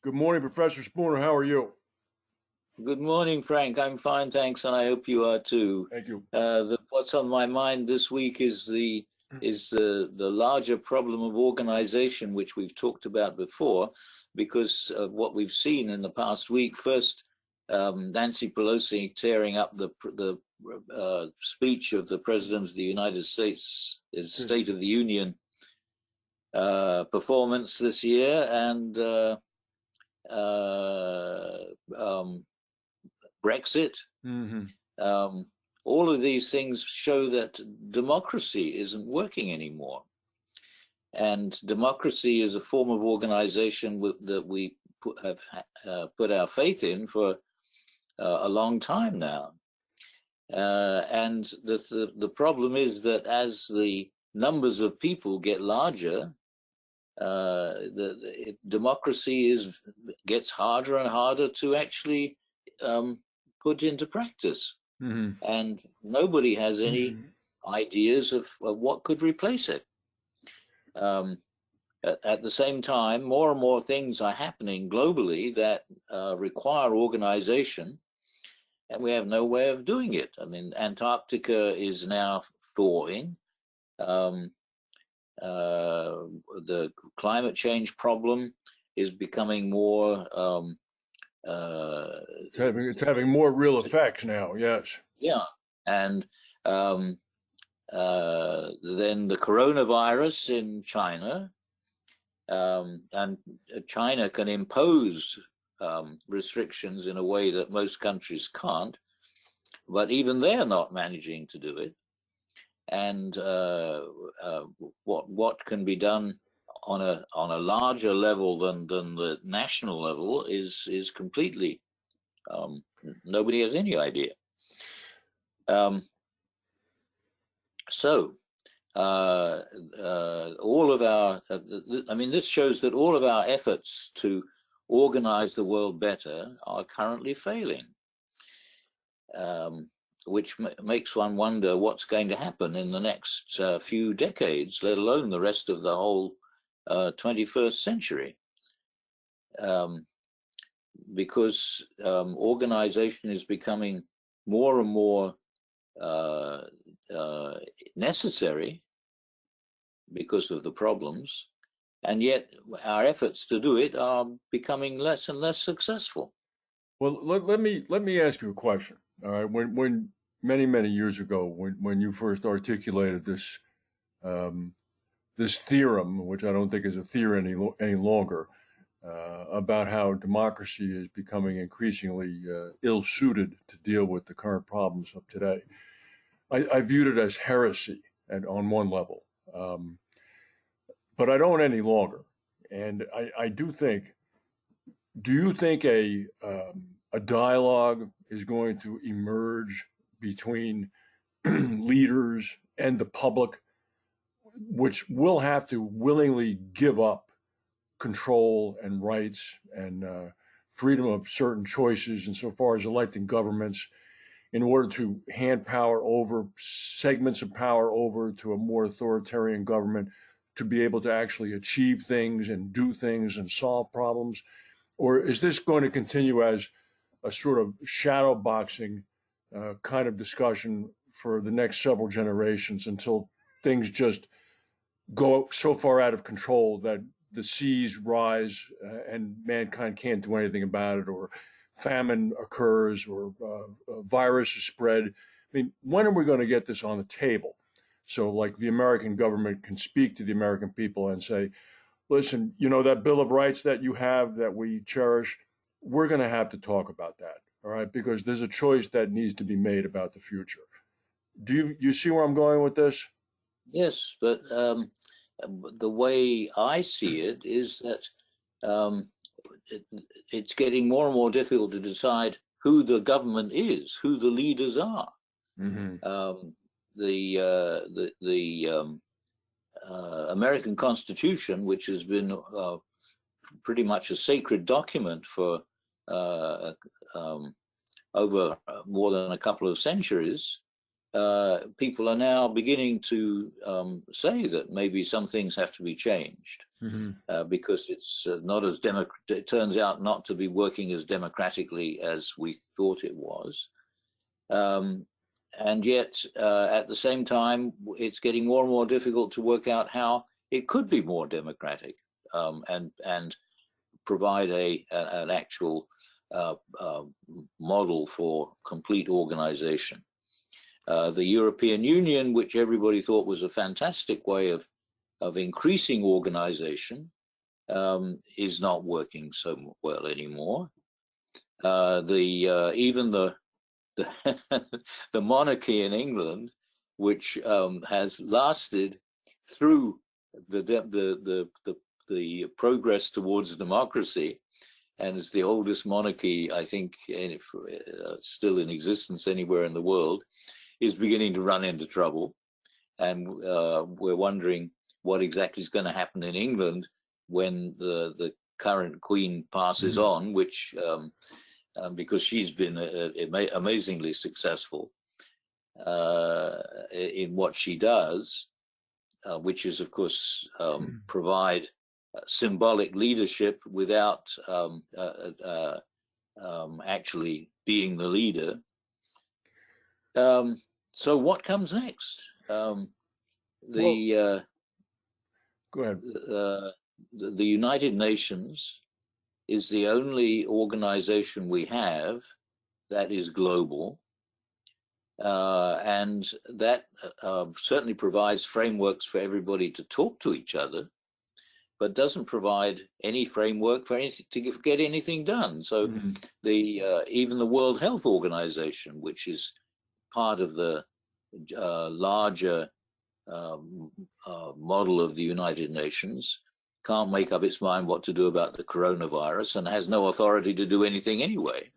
Good morning, Professor Spooner. How are you? Good morning, Frank. I'm fine, thanks, and I hope you are too. Thank you. What's on my mind this week is the larger problem of organization, which we've talked about before, because of what we've seen in the past week. First, Nancy Pelosi tearing up the speech of the President of the United States, his State of the Union performance this year, and uh, um, Brexit. Hmm. Um, all of these things show that democracy isn't working anymore. And democracy is a form of organization that we have put our faith in for a long time now. And the problem is that as the numbers of people get larger, democracy gets harder and harder to actually put into practice. Hmm. And nobody has any ideas of what could replace it. Um, at the same time, more and more things are happening globally that require organization, and we have no way of doing it. I mean, Antarctica is now thawing. Um, the climate change problem is becoming more. Uh, It's having more real effects now. Yes. yeah, and um, then the coronavirus in China, and China can impose restrictions in a way that most countries can't, but even they're not managing to do it. And uh, what can be done on a larger level than the national level is completely nobody has any idea. Um, so all of our, I mean, this shows that all of our efforts to organize the world better are currently failing, um, which makes one wonder what's going to happen in the next few decades, let alone the rest of the whole 21st century. Um, because organization is becoming more and more uh, uh, necessary because of the problems, and yet our efforts to do it are becoming less and less successful. Well, let me ask you a question. All right. When many years ago, when you first articulated um, this theorem, which I don't think is a theory any longer, about how democracy is becoming increasingly ill-suited to deal with the current problems of today, I viewed it as heresy on one level. Um, but I don't any longer. And I do you think a dialogue is going to emerge between leaders and the public, which will have to willingly give up control and rights and freedom of certain choices insofar as electing governments in order to hand power over, segments of power over to a more authoritarian government to be able to actually achieve things and do things and solve problems? Or is this going to continue as a sort of shadow boxing kind of discussion for the next several generations until things just go so far out of control that the seas rise and mankind can't do anything about it, or famine occurs, or a virus is spread? I mean, when are we going to get this on the table? So, like, the American government can speak to the American people and say, listen, that Bill of Rights that you have that we cherish, we're going to have to talk about that, all right? Because there's a choice that needs to be made about the future. Do you see where I'm going with this? Yes, but the way I see it is that um, it, it's getting more and more difficult to decide who the government is, who the leaders are. Hmm. Um, the American Constitution, which has been pretty much a sacred document for uh, um, over more than a couple of centuries, people are now beginning to say that maybe some things have to be changed. because it's not as it turns out not to be working as democratically as we thought it was. And yet, at the same time, it's getting more and more difficult to work out how it could be more democratic, and provide an actual model for complete organization. The European Union, which everybody thought was a fantastic way of increasing organization, is not working so well anymore. Even the the monarchy in England, which has lasted through the progress towards democracy, and is the oldest monarchy, I think, still in existence anywhere in the world, is beginning to run into trouble. And we're wondering what exactly is going to happen in England when the current Queen passes on, which because she's been amazingly successful in what she does, which is, of course, provide symbolic leadership without actually being the leader. So what comes next? Go ahead. The United Nations is the only organization we have that is global, and that certainly provides frameworks for everybody to talk to each other, but doesn't provide any framework for anything to get anything done. So even the World Health Organization, which is part of the larger model of the United Nations, can't make up its mind what to do about the coronavirus and has no authority to do anything anyway.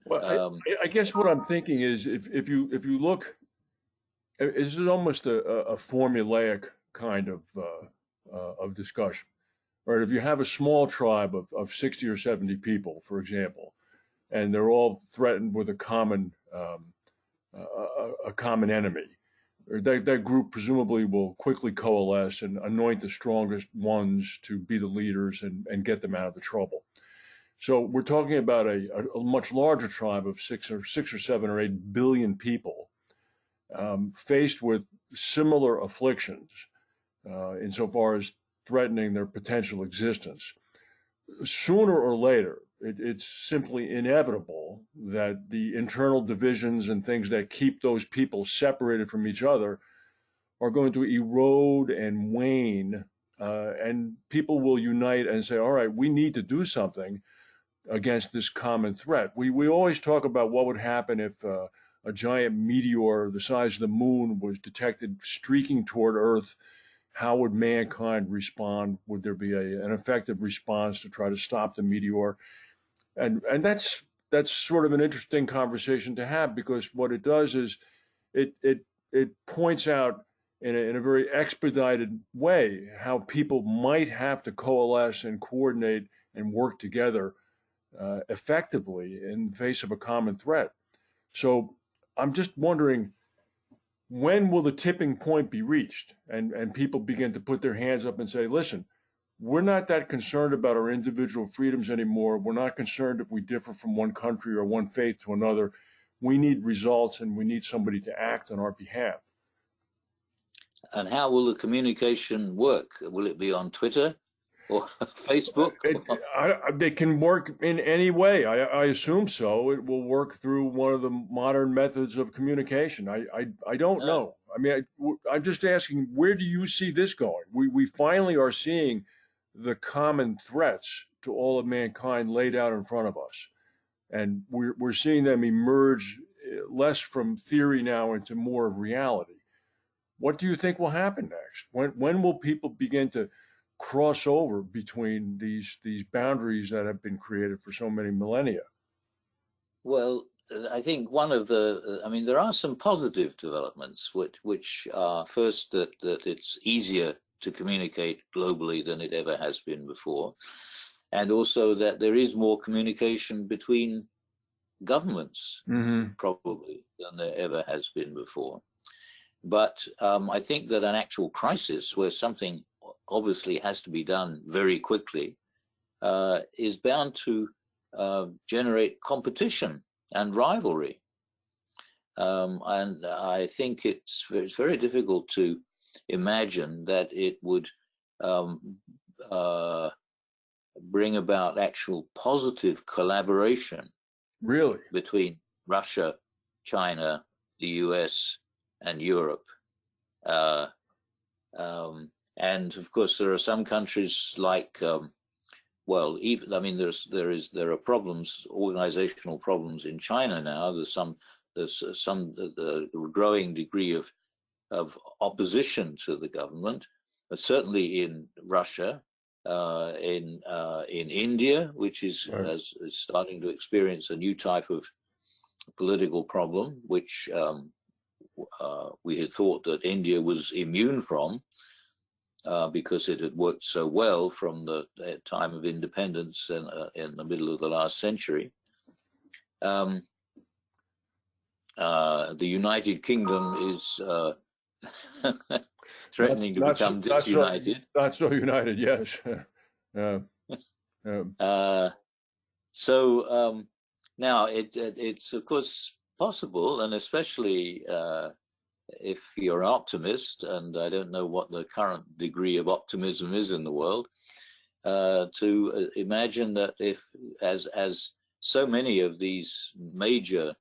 Well, I guess what I'm thinking is if you look, this is almost a formulaic kind of discussion, right? If you have a small tribe of 60 or 70 people, for example, and they're all threatened with a common enemy, that group presumably will quickly coalesce and anoint the strongest ones to be the leaders and get them out of the trouble. So we're talking about a much larger tribe of 6 or 7 or 8 billion people faced with similar afflictions insofar as threatening their potential existence. Sooner or later, it's simply inevitable that the internal divisions and things that keep those people separated from each other are going to erode and wane, and people will unite and say, all right, we need to do something against this common threat. We always talk about what would happen if a giant meteor the size of the moon was detected streaking toward Earth. How would mankind respond? Would there be an effective response to try to stop the meteor? And that's sort of an interesting conversation to have, because what it does is it points out in a very expedited way how people might have to coalesce and coordinate and work together effectively in the face of a common threat. So I'm just wondering, when will the tipping point be reached and people begin to put their hands up and say, listen, we're not that concerned about our individual freedoms anymore. We're not concerned if we differ from one country or one faith to another. We need results, and we need somebody to act on our behalf. And how will the communication work? Will it be on Twitter or Facebook? They can work in any way. I assume so. It will work through one of the modern methods of communication. I don't know. I mean, I'm just asking, where do you see this going? We finally are seeing the common threats to all of mankind laid out in front of us. And we're seeing them emerge less from theory now into more of reality. What do you think will happen next? When will people begin to cross over between these boundaries that have been created for so many millennia? Well, I think there are some positive developments, which are first that it's easier to communicate globally than it ever has been before, and also that there is more communication between governments, probably, than there ever has been before. But I think that an actual crisis where something obviously has to be done very quickly, is bound to generate competition and rivalry. And I think it's very difficult to imagine that it would bring about actual positive collaboration Really? between Russia, China, the US, and Europe. And of course, there are some countries like, well, even I mean, there are problems, organizational problems in China now. There's some the growing degree of opposition to the government, but certainly in Russia, in India, which is starting to experience a new type of political problem, which we had thought that India was immune from, because it had worked so well from the time of independence in the middle of the last century. The United Kingdom is threatening to become disunited. Not so united, yes. So now it's of course possible, and especially if you're an optimist, and I don't know what the current degree of optimism is in the world, to imagine that if, as so many of these major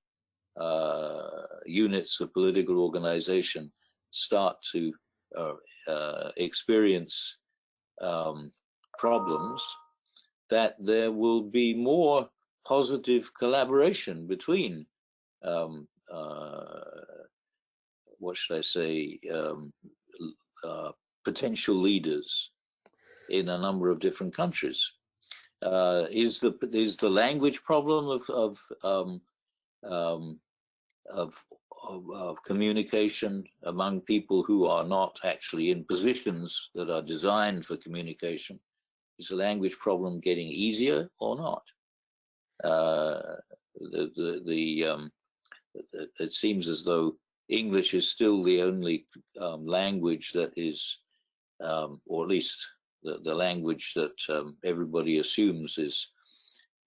units of political organization start to experience problems, that there will be more positive collaboration between what should I say, potential leaders in a number of different countries. Is the language problem of communication among people who are not actually in positions that are designed for communication, is the language problem getting easier or not? It seems as though English is still the only language that is, or at least the language that everybody assumes is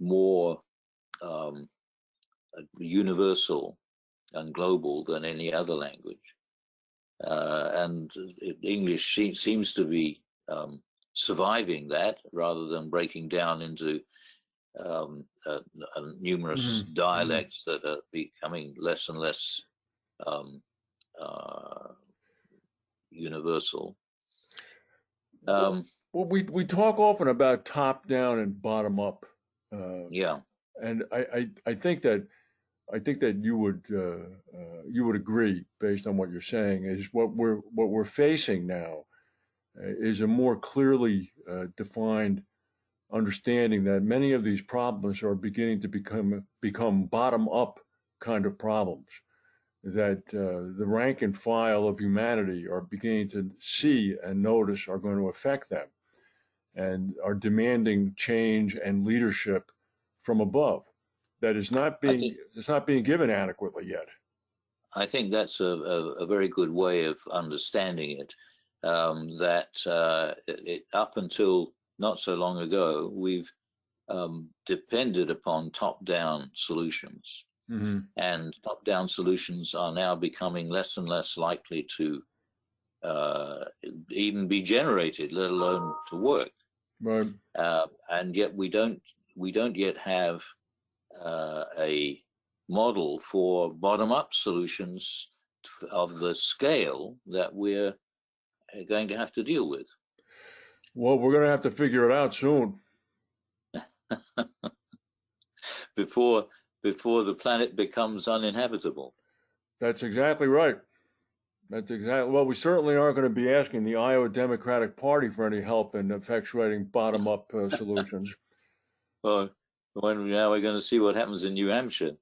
more universal and global than any other language. And English seems to be surviving that rather than breaking down into numerous dialects that are becoming less and less universal. Well, we talk often about top down and bottom up. Yeah, and I think that you would agree, based on what you're saying, is what we're facing now is a more clearly defined understanding that many of these problems are beginning to become bottom up kind of problems, that the rank and file of humanity are beginning to see and notice are going to affect them, and are demanding change and leadership from above that is not being given adequately yet. I think that's a very good way of understanding it. That up until not so long ago, we've depended upon top-down solutions. Mm-hmm. And top-down solutions are now becoming less and less likely to even be generated, let alone to work. Right. And yet we don't yet have a model for bottom-up solutions of the scale that we're going to have to deal with. Well, we're going to have to figure it out soon. Before the planet becomes uninhabitable. That's exactly right. Well, we certainly aren't going to be asking the Iowa Democratic Party for any help in effectuating bottom-up solutions. Well, now we're going to see what happens in New Hampshire.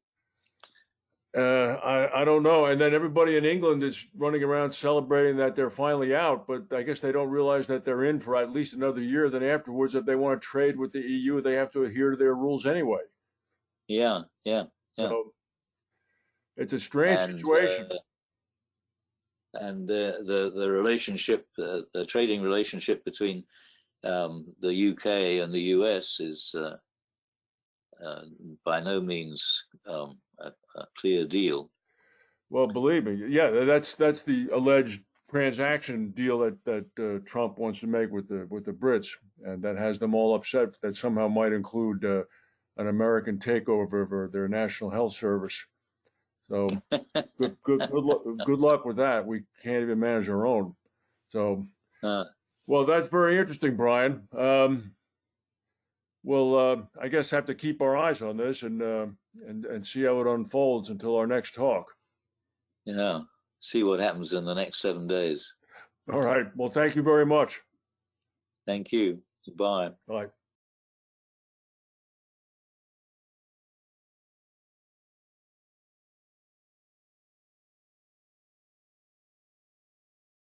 I don't know. And then everybody in England is running around celebrating that they're finally out, but I guess they don't realize that they're in for at least another year. Then afterwards, if they want to trade with the EU, they have to adhere to their rules anyway. Yeah. So it's a strange situation. and the relationship, the trading relationship between the UK and the US is by no means a clear deal. Well, believe me, yeah, that's the alleged transaction deal that Trump wants to make with the Brits, and that has them all upset. That somehow might include an American takeover of their national health service. So good luck with that. We can't even manage our own. So, Uh, well, that's very interesting, Brian. We'll, I guess, have to keep our eyes on this and see how it unfolds until our next talk. yeah, see what happens in the next 7 days. All right. Well, thank you very much. Thank you. Bye. Bye.